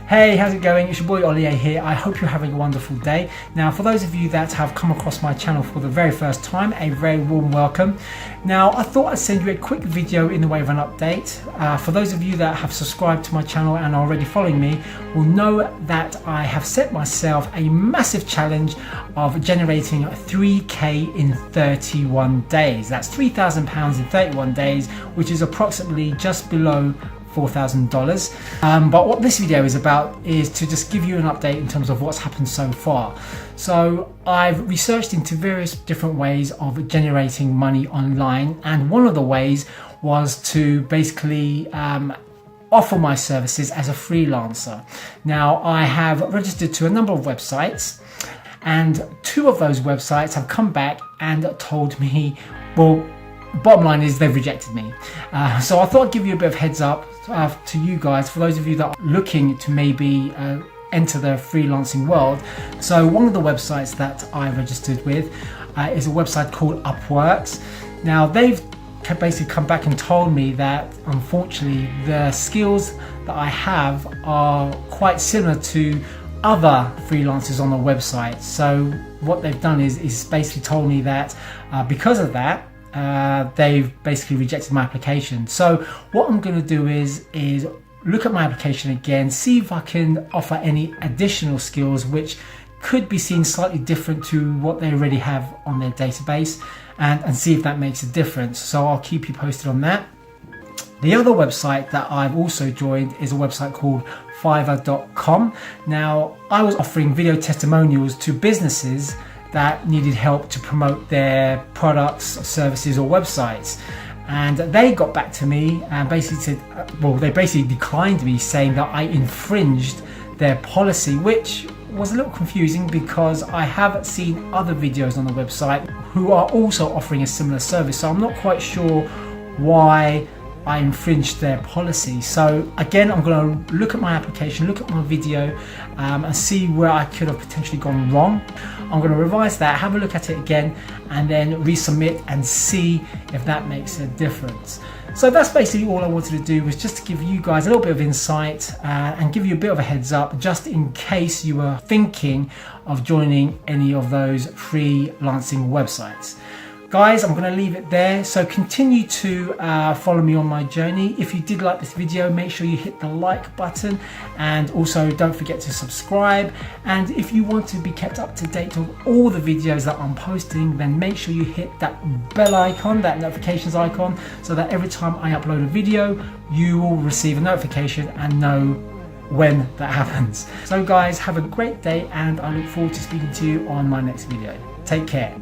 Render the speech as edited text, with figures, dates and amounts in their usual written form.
Hey, how's it going? It's your boy Ollie here. I hope you're having a wonderful day. Now, for those of you that have come across my channel for the very first time, a very warm welcome. Now, I thought I'd send you a quick video in the way of an update. For those of you that have subscribed to my channel and are already following me, will know that I have set myself a massive challenge of generating 3K in 31 days. That's £3,000 in 31 days, which is approximately just below $4,000. But what this video is about is to just give you an update in terms of what's happened so far. So I've researched into various different ways of generating money online, and one of the ways was to basically offer my services as a freelancer. Now, I have registered to a number of websites, and two of those websites have come back and told me, well, bottom line is they've rejected me. So I thought I'd give you a bit of heads up to you guys, for those of you that are looking to maybe enter the freelancing world. So one of the websites that I registered with is a website called Upworks. Now, they've basically come back and told me that unfortunately the skills that I have are quite similar to other freelancers on the website. So what they've done is basically told me that because of that, they've basically rejected my application. So what I'm going to do is look at my application again, see if I can offer any additional skills which could be seen slightly different to what they already have on their database, and see if that makes a difference. So I'll keep you posted on that. The other website that I've also joined is a website called Fiverr.com. Now, I was offering video testimonials to businesses that needed help to promote their products, services or websites, and they got back to me and basically said, well, they basically declined me, saying that I infringed their policy, which was a little confusing because I have seen other videos on the website who are also offering a similar service, so I'm not quite sure why I infringed their policy. So again, I'm going to look at my application, look at my video, and see where I could have potentially gone wrong. I'm going to revise that, have a look at it again, and then resubmit and see if that makes a difference. So that's basically all I wanted to do, was just to give you guys a little bit of insight and give you a bit of a heads up, just in case you were thinking of joining any of those freelancing websites. Guys, I'm going to leave it there, so continue to follow me on my journey. If you did like this video, make sure you hit the like button, and also don't forget to subscribe. And if you want to be kept up to date of all the videos that I'm posting, then make sure you hit that bell icon, that notifications icon, so that every time I upload a video, you will receive a notification and know when that happens. So guys, have a great day, and I look forward to speaking to you on my next video. Take care.